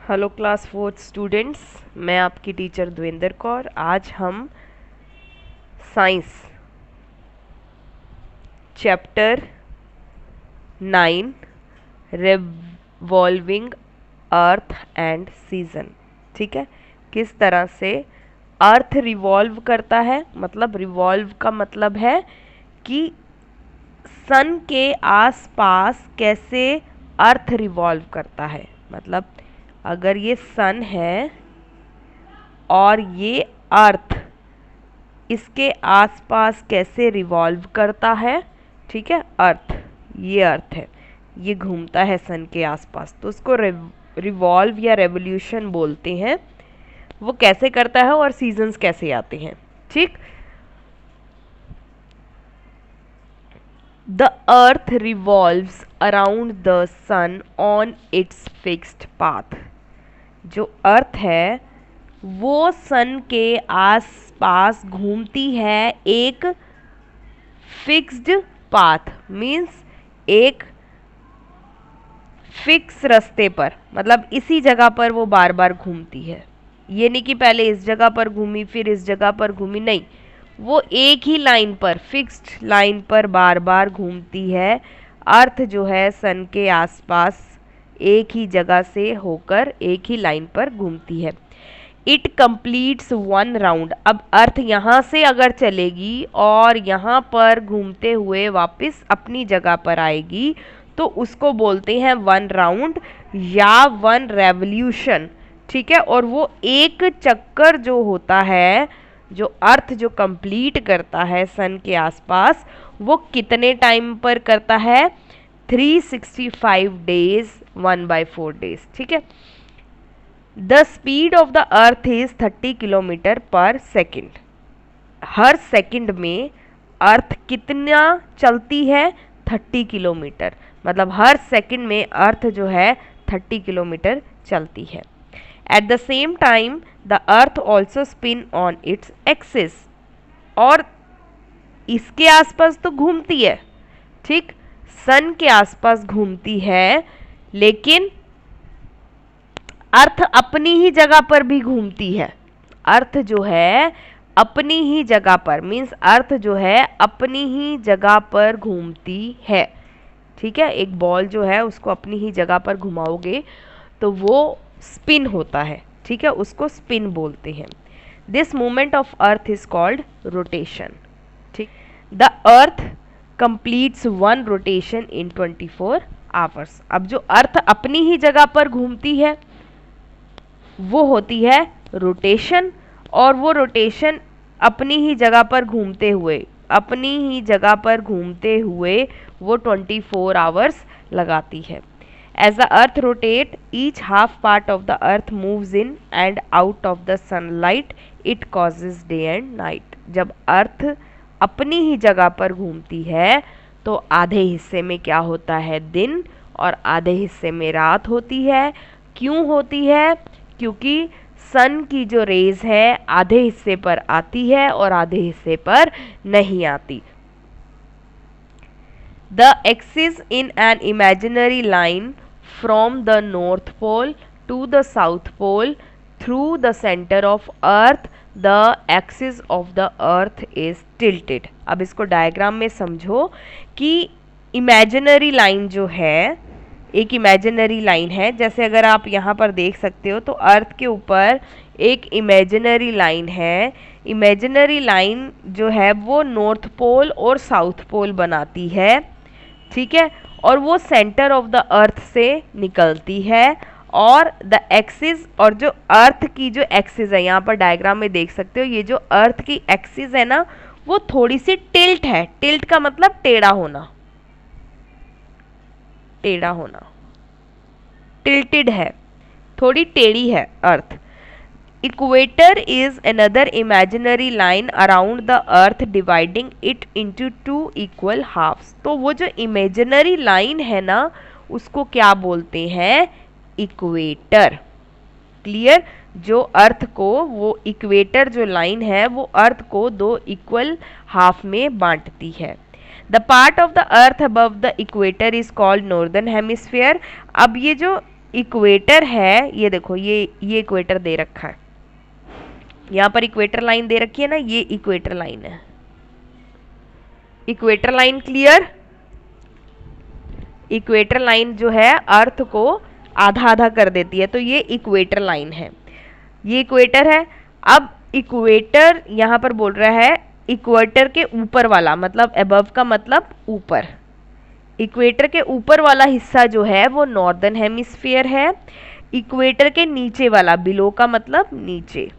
Hello class 4 students, मैं आपकी teacher Devendra Kaur. आज हम science chapter 9 revolving earth and season, ठीक है, किस तरह से अर्थ रिवॉल्व करता है। मतलब रिवॉल्व का मतलब है कि सन के आसपास कैसे अर्थ रिवॉल्व करता है। मतलब अगर ये सन है और ये अर्थ इसके आसपास कैसे रिवॉल्व करता है, ठीक है। ये अर्थ है, ये घूमता है सन के आसपास, तो उसको रिवॉल्व या रेवोल्यूशन बोलते हैं। वो कैसे करता है और सीजन्स कैसे आते हैं, ठीक। The earth revolves around the sun on its fixed path. जो अर्थ है वो सन के आसपास घूमती है एक फिक्स्ड पाथ, मीन्स एक फिक्स रास्ते पर। मतलब इसी जगह पर वो बार बार घूमती है। ये नहीं कि पहले इस जगह पर घूमी फिर इस जगह पर घूमी, नहीं, वो एक ही लाइन पर, फिक्स्ड लाइन पर बार बार घूमती है। अर्थ जो है सन के आसपास एक ही जगह से होकर एक ही लाइन पर घूमती है। It completes one round. अब अर्थ यहाँ से अगर चलेगी और यहाँ पर घूमते हुए वापस अपनी जगह पर आएगी तो उसको बोलते हैं वन राउंड या वन रेवोल्यूशन, ठीक है। और वो एक चक्कर जो होता है, जो अर्थ जो कंप्लीट करता है सन के आसपास, वो कितने टाइम पर करता है? 365 डेज 1/4 डेज, ठीक है। The speed of the earth is 30 kilometre पर सेकेंड। हर सेकंड में अर्थ कितना चलती है? 30 किलोमीटर। मतलब हर सेकंड में अर्थ जो है 30 किलोमीटर चलती है। At the same time the earth also spin on its axis. और इसके आसपास तो घूमती है, ठीक, सन के आसपास घूमती है, लेकिन अर्थ अपनी ही जगह पर भी घूमती है। अर्थ जो है अपनी ही जगह पर, मीन्स अर्थ जो है अपनी ही जगह पर घूमती है, ठीक है। एक बॉल जो है उसको अपनी ही जगह पर घुमाओगे तो वो स्पिन होता है, ठीक है, उसको स्पिन बोलते हैं। This movement of earth is called rotation, ठीक। The earth completes one rotation in 24 hours. अब जो अर्थ अपनी ही जगह पर घूमती है वो होती है रोटेशन, और वो रोटेशन अपनी ही जगह पर घूमते हुए वो 24 आवर्स लगाती है। As the earth rotate each half part of the earth moves in and out of the sunlight, it causes day and night. जब अर्थ अपनी ही जगह पर घूमती है तो आधे हिस्से में क्या होता है? दिन, और आधे हिस्से में रात होती है। क्यों होती है? क्योंकि सन की जो रेज है आधे हिस्से पर आती है और आधे हिस्से पर नहीं आती। The axis in an imaginary line from the north pole to the south pole through the centre of earth, the axis of the earth is tilted. अब इसको डायग्राम में समझो कि इमेजिनरी लाइन जो है, एक इमेजिनरी लाइन है, जैसे अगर आप यहाँ पर देख सकते हो तो अर्थ के ऊपर एक इमेजिनरी लाइन है। इमेजिनरी लाइन जो है वो नॉर्थ पोल और साउथ पोल बनाती है, ठीक है, और वो सेंटर ऑफ द अर्थ से निकलती है। और द एक्सिस, और जो अर्थ की जो एक्सिस है, यहाँ पर डायग्राम में देख सकते हो, ये जो अर्थ की एक्सिस है ना वो थोड़ी सी टिल्ट है। टिल्ट का मतलब टेढ़ा होना, टिल्टेड है, थोड़ी टेढ़ी है earth. Equator is another imaginary line around the earth dividing it into 2 equal halves. तो वो जो इमेजिनरी लाइन है ना उसको क्या बोलते हैं? इक्वेटर। क्लियर? जो अर्थ को, वो इक्वेटर जो लाइन है वो अर्थ को 2 इक्वल हाफ में बांटती है। The part of the earth above the equator is called northern hemisphere. अब ये जो इक्वेटर है, ये देखो ये इक्वेटर दे रखा है, यहाँ पर इक्वेटर लाइन दे रखी है ना, ये इक्वेटर लाइन है। Equator line clear? Equator line जो है अर्थ को आधा आधा कर देती है, तो ये इक्वेटर लाइन है, ये इक्वेटर है। अब इक्वेटर यहाँ पर बोल रहा है इक्वेटर के ऊपर वाला, मतलब अबव का मतलब ऊपर, इक्वेटर के ऊपर वाला हिस्सा जो है वो नॉर्दर्न हेमिस्फीयर है। इक्वेटर के नीचे वाला, बिलो का मतलब नीचे,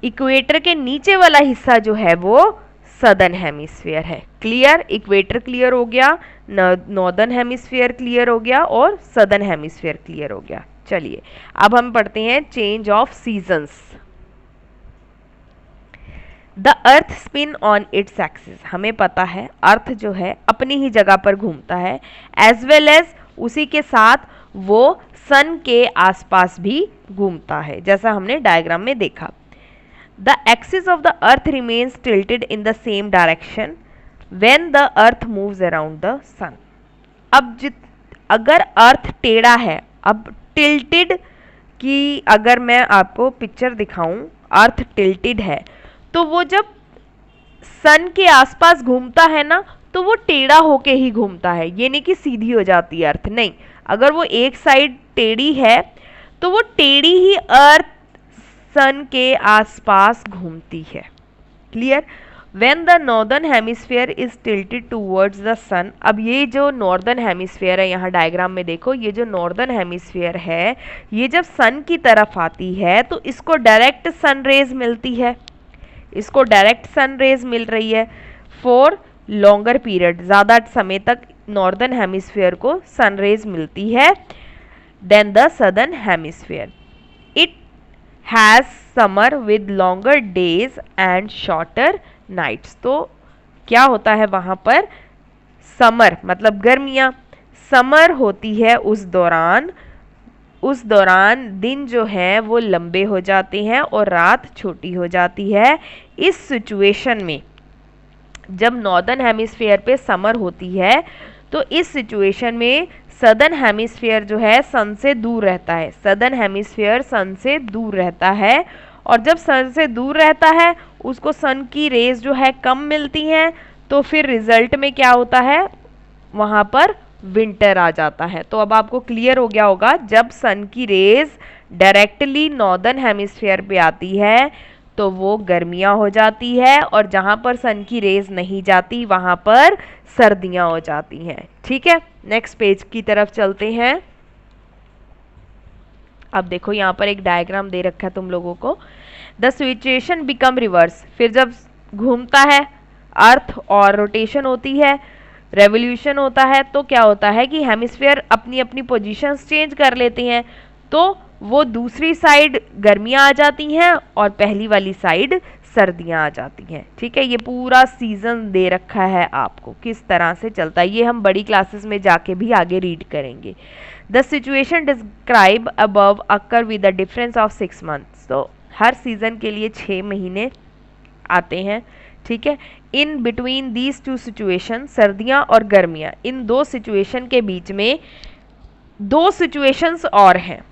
इक्वेटर के नीचे वाला हिस्सा जो है वो सदर्न हेमिस्फीयर है। क्लियर? इक्वेटर क्लियर हो गया, नॉर्दर्न हेमिस्फीयर क्लियर हो गया और सदर्न हेमिस्फीयर क्लियर हो गया। चलिए अब हम पढ़ते हैं change of seasons. The earth spin on its axis, हमें पता है अर्थ जो है अपनी ही जगह पर घूमता है, एज वेल एज उसी के साथ वो सन के आसपास भी घूमता है, जैसा हमने डायग्राम में देखा। The axis of the earth remains tilted in the same direction when the earth moves around the sun. अब अगर अर्थ टेढ़ा है, अब टिल्टेड की अगर मैं आपको पिक्चर दिखाऊं, अर्थ टिल्टेड है तो वो जब सन के आसपास घूमता है ना, तो वो टेढ़ा होके ही घूमता है, ये नहीं कि सीधी हो जाती है अर्थ, नहीं। अगर वो एक साइड टेढ़ी है तो वो टेढ़ी ही अर्थ सन के आसपास घूमती है। Clear? When the northern hemisphere is tilted towards the sun, अब ये जो नॉर्दर्न हेमिस्फीयर है, यहाँ डायग्राम में देखो, ये जो नॉर्दर्न हेमिस्फीयर है ये जब सन की तरफ आती है तो इसको डायरेक्ट सन रेज मिलती है, इसको डायरेक्ट सन रेज मिल रही है फॉर लॉन्गर पीरियड, ज़्यादा समय तक नॉर्दर्न हेमिस्फीयर को सन रेज मिलती है then the southern hemisphere. It has summer with longer days and shorter nights. तो क्या होता है वहाँ पर? समर मतलब गर्मियाँ, समर होती है उस दौरान दिन जो है वो लंबे हो जाते हैं और रात छोटी हो जाती है। इस सिचुएशन में जब नॉर्दर्न हेमिस्फीयर पे समर होती है तो इस सिचुएशन में सदर्न हेमिस्फीयर जो है सन से दूर रहता है, सदर्न हेमिस्फीयर सन से दूर रहता है, और जब सन से दूर रहता है उसको सन की रेज जो है कम मिलती हैं, तो फिर रिजल्ट में क्या होता है, वहाँ पर विंटर आ जाता है। तो अब आपको क्लियर हो गया होगा, जब सन की रेज डायरेक्टली नॉर्दर्न हेमिस्फीयर पे आती है तो वो गर्मियाँ हो जाती है, और जहाँ पर सन की रेज नहीं जाती वहाँ पर सर्दियाँ हो जाती हैं। ठीक है, नेक्स्ट पेज की तरफ चलते हैं। अब देखो यहाँ पर एक डायग्राम दे रखा है तुम लोगों को। द सिचुएशन बिकम रिवर्स, फिर जब घूमता है अर्थ और रोटेशन होती है, रेवोल्यूशन होता है, तो क्या होता है कि हेमिस्फीयर अपनी अपनी पोजीशंस चेंज कर लेती हैं, तो वो दूसरी साइड गर्मियाँ आ जाती हैं और पहली वाली साइड सर्दियाँ आ जाती हैं। ठीक है, ये पूरा सीजन दे रखा है आपको किस तरह से चलता है, ये हम बड़ी क्लासेस में जाके भी आगे रीड करेंगे। The situation describe above occur with the difference of 6 months. तो हर सीजन के लिए 6 महीने आते हैं। ठीक है, in between these two situation, सर्दियाँ और गर्मियाँ, इन दो सिचुएशन के बीच में 2 सिचुएशंस और हैं।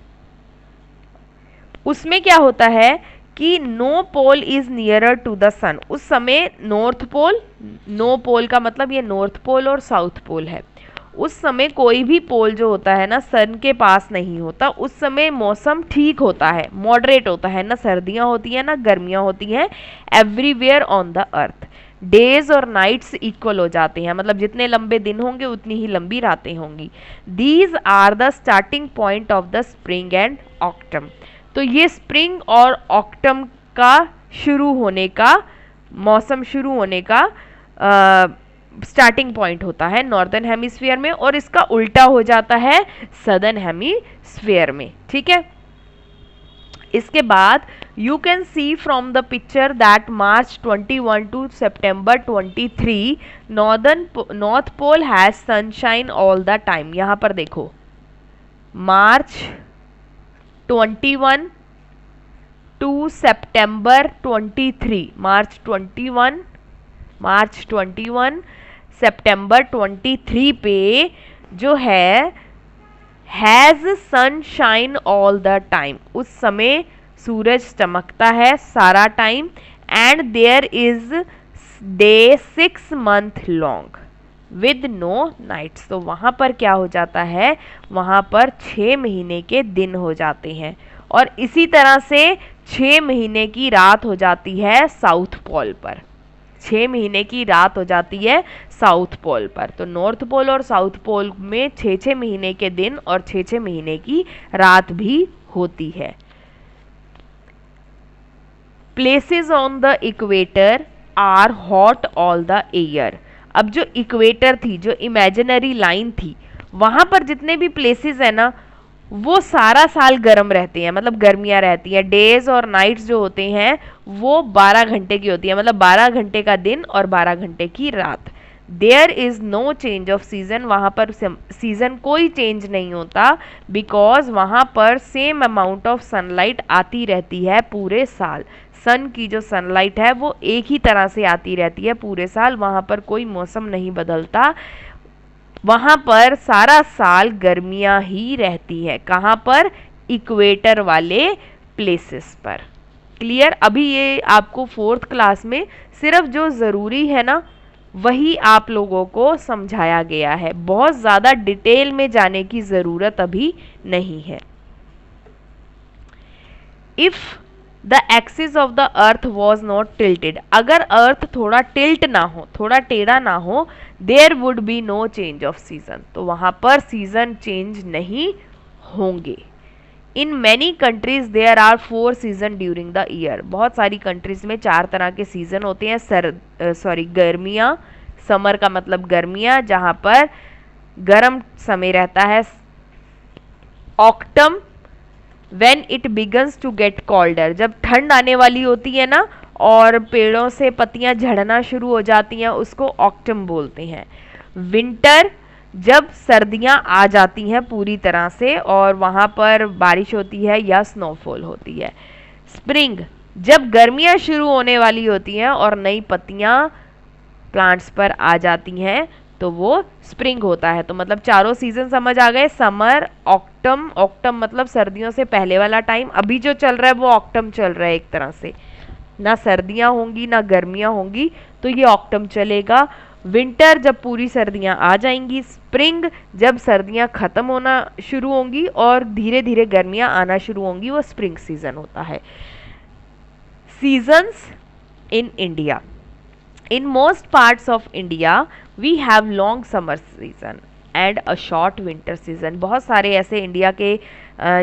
उसमें क्या होता है कि नो pole is nearer to the sun, उस समय नॉर्थ पोल, नो पोल का मतलब ये नॉर्थ पोल और साउथ पोल है, उस समय कोई भी पोल जो होता है ना सन के पास नहीं होता, उस समय मौसम ठीक होता है, मॉडरेट होता है, ना सर्दियाँ होती हैं ना गर्मियाँ होती हैं, everywhere on the earth. Days और नाइट्स इक्वल हो जाते हैं, मतलब जितने लंबे दिन होंगे उतनी ही लंबी रातें होंगी। These are the starting point of the spring and autumn. तो ये स्प्रिंग और ऑक्टम का शुरू होने का, मौसम शुरू होने का स्टार्टिंग पॉइंट होता है नॉर्दर्न हेमिस्फीयर में, और इसका उल्टा हो जाता है सदर्न हेमिस्फीयर में। ठीक है, इसके बाद you can see from the picture that March 21 to September 23 north pole has sunshine all the time. यहाँ पर देखो मार्च 21 टू सितंबर 23, मार्च 21 सितंबर 23 पे जो है has sunshine all the time, उस समय सूरज चमकता है सारा time, and there is day 6 month long with no nights, तो वहां पर क्या हो जाता है, वहां पर 6 महीने के दिन हो जाते हैं, और इसी तरह से 6 महीने की रात हो जाती है साउथ पोल पर, 6 महीने की रात हो जाती है साउथ पोल पर। तो नॉर्थ पोल और साउथ पोल में 6-6 महीने के दिन और 6-6 महीने की रात भी होती है। Places on the equator are hot all the year, अब जो इक्वेटर थी, जो इमेजिनरी लाइन थी, वहां पर जितने भी प्लेसेस है ना, वो सारा साल गर्म रहते हैं, मतलब गर्मियां रहती हैं। डेज और नाइट्स जो होते हैं वो 12 घंटे की होती है, मतलब 12 घंटे का दिन और 12 घंटे की रात। There is no change of season, वहां पर सीजन कोई चेंज नहीं होता, बिकॉज वहां पर सेम अमाउंट ऑफ सनलाइट आती रहती है पूरे साल। सन की जो सनलाइट है वो एक ही तरह से आती रहती है पूरे साल, वहां पर कोई मौसम नहीं बदलता, वहां पर सारा साल गर्मियां ही रहती है। कहां पर? इक्वेटर वाले प्लेसेस पर। क्लियर? अभी ये आपको 4th क्लास में सिर्फ जो ज़रूरी है ना वही आप लोगों को समझाया गया है, बहुत ज़्यादा डिटेल में जाने की ज़रूरत अभी नहीं है। If the axis of the earth was not tilted, अगर अर्थ थोड़ा टिल्ट ना हो, थोड़ा टेढ़ा ना हो, there would be no change of season, तो वहां पर सीजन चेंज नहीं होंगे। In many countries there are 4 season during the year, बहुत सारी कंट्रीज में 4 तरह के सीजन होते हैं। गर्मियां, समर का मतलब गर्मियां, जहां पर गर्म समय रहता है। Autumn, when it begins to get colder, जब ठंड आने वाली होती है ना और पेड़ों से पत्तियां झड़ना शुरू हो जाती हैं, उसको ऑक्टम बोलते हैं। विंटर, जब सर्दियां आ जाती हैं पूरी तरह से और वहां पर बारिश होती है या स्नोफॉल होती है। स्प्रिंग, जब गर्मियां शुरू होने वाली होती हैं और नई पत्तियां प्लांट्स पर आ जाती हैं तो वो स्प्रिंग होता है। तो मतलब चारों सीजन समझ आ गए, समर, ऑक्टम, ऑक्टम मतलब सर्दियों से पहले वाला टाइम, अभी जो चल रहा है वो ऑक्टम चल रहा है एक तरह से, ना सर्दियां होंगी ना गर्मियां होंगी, तो ये ऑक्टम चलेगा। विंटर, जब पूरी सर्दियां आ जाएंगी। स्प्रिंग, जब सर्दियां खत्म होना शुरू होंगी और धीरे धीरे गर्मियां आना शुरू होंगी, वो स्प्रिंग सीजन होता है। Seasons in India, in most parts of India we have long summer season and a short winter season, बहुत सारे ऐसे इंडिया के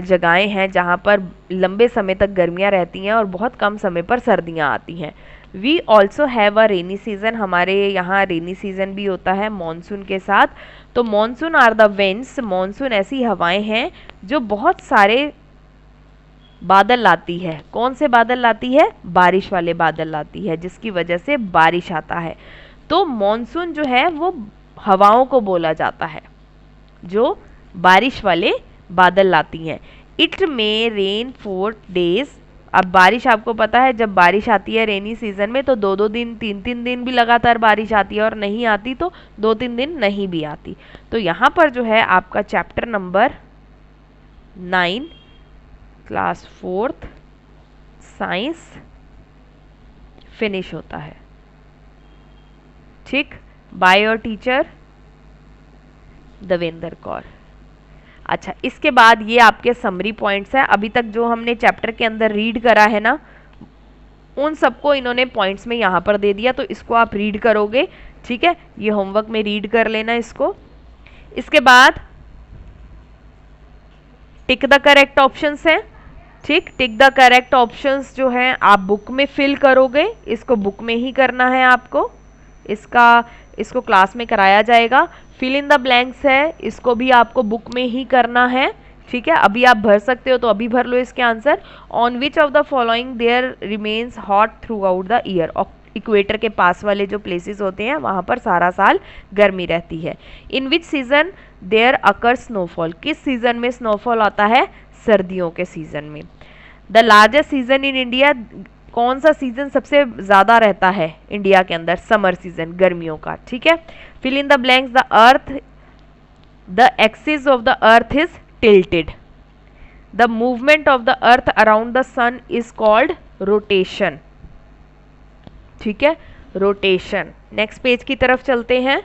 जगहें हैं जहाँ पर लंबे समय तक गर्मियाँ रहती हैं और बहुत कम समय पर सर्दियाँ आती हैं। We also have a rainy season, हमारे यहाँ रेनी सीजन भी होता है मॉनसून के साथ। तो monsoon are the winds, monsoon ऐसी हवाएं हैं जो बहुत सारे बादल लाती है। कौन से बादल लाती है? बारिश वाले बादल लाती है, जिसकी वजह से बारिश आता है। तो मॉनसून जो है वो हवाओं को बोला जाता है जो बारिश वाले बादल लाती हैं। इट मे रेन 4 days, अब बारिश आपको पता है जब बारिश आती है रेनी सीजन में तो 2-2 दिन 3-3 दिन भी लगातार बारिश आती है, और नहीं आती तो 2-3 दिन नहीं भी आती। तो यहाँ पर जो है आपका chapter number 9 class 4th science finish होता है। ठीक, bye your teacher Devendra Kaur. अच्छा, इसके बाद ये आपके समरी पॉइंट्स हैं। अभी तक जो हमने चैप्टर के अंदर रीड करा है ना, उन सबको इन्होंने पॉइंट्स में यहाँ पर दे दिया, तो इसको आप रीड करोगे। ठीक है, ये होमवर्क में रीड कर लेना इसको। इसके बाद टिक द करेक्ट ऑप्शंस हैं। ठीक, टिक द करेक्ट ऑप्शंस जो हैं आप बुक में फिल करोगे, इसको बुक में ही करना है आपको, इसको क्लास में कराया जाएगा। फिल इन द ब्लैंक्स है, इसको भी आपको बुक में ही करना है। ठीक है, अभी आप भर सकते हो तो अभी भर लो इसके answer. On which of the following there remains hot throughout the year, equator के पास वाले जो प्लेसेस होते हैं वहां पर सारा साल गर्मी रहती है। In which season there occur snowfall, किस सीजन में स्नोफॉल आता है? सर्दियों के सीजन में। The largest season in India, कौन सा सीजन सबसे ज्यादा रहता है इंडिया के अंदर? समर सीजन, गर्मियों का। ठीक है, fill in the blanks, the earth, the axis of the earth is tilted. The movement of the earth around the sun is called rotation. ठीक है, रोटेशन. नेक्स्ट पेज की तरफ चलते हैं.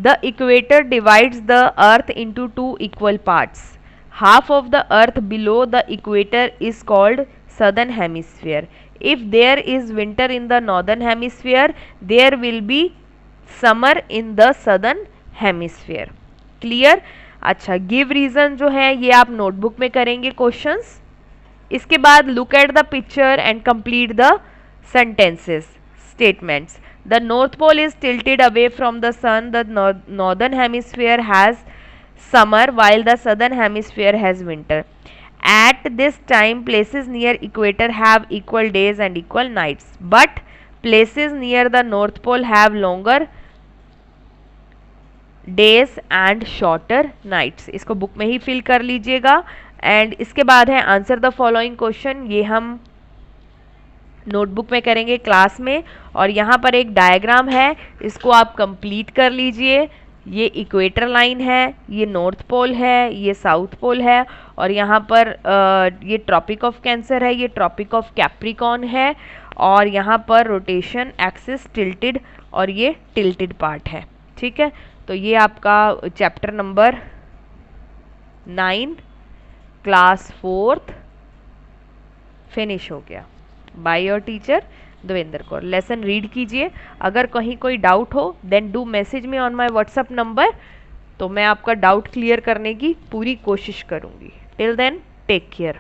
The equator divides the earth into two equal parts. Half of the earth below the equator is called southern hemisphere. If there is winter in the northern hemisphere, there will be summer in the southern hemisphere. Clear. अच्छा, give reason जो है ये आप notebook में करेंगे questions. इसके बाद look at the picture and complete the sentences statements. The north pole is tilted away from the sun. The northern hemisphere has summer while the southern hemisphere has winter. At this time, places near equator have equal days and equal nights, but places near the north pole have longer days and shorter nights. इसको book में ही fill कर लीजिएगा. And इसके बाद है answer the following question. ये हम notebook में करेंगे क्लास में. और यहाँ पर एक डायग्राम है, इसको आप कंप्लीट कर लीजिए. ये इक्वेटर लाइन है, ये नॉर्थ पोल है, ये साउथ पोल है, और यहाँ पर ये ट्रॉपिक ऑफ कैंसर है, ये ट्रॉपिक ऑफ कैप्रिकॉन है, और यहाँ पर रोटेशन एक्सिस टिल्टेड और ये टिल्टेड पार्ट है. ठीक है, तो ये आपका chapter number 9 class 4th finish हो गया. By your teacher Devendra Kaur. Lesson read कीजिए. अगर कहीं कोई डाउट हो then do message me on my WhatsApp number, तो मैं आपका डाउट क्लियर करने की पूरी कोशिश करूँगी. Till then take care.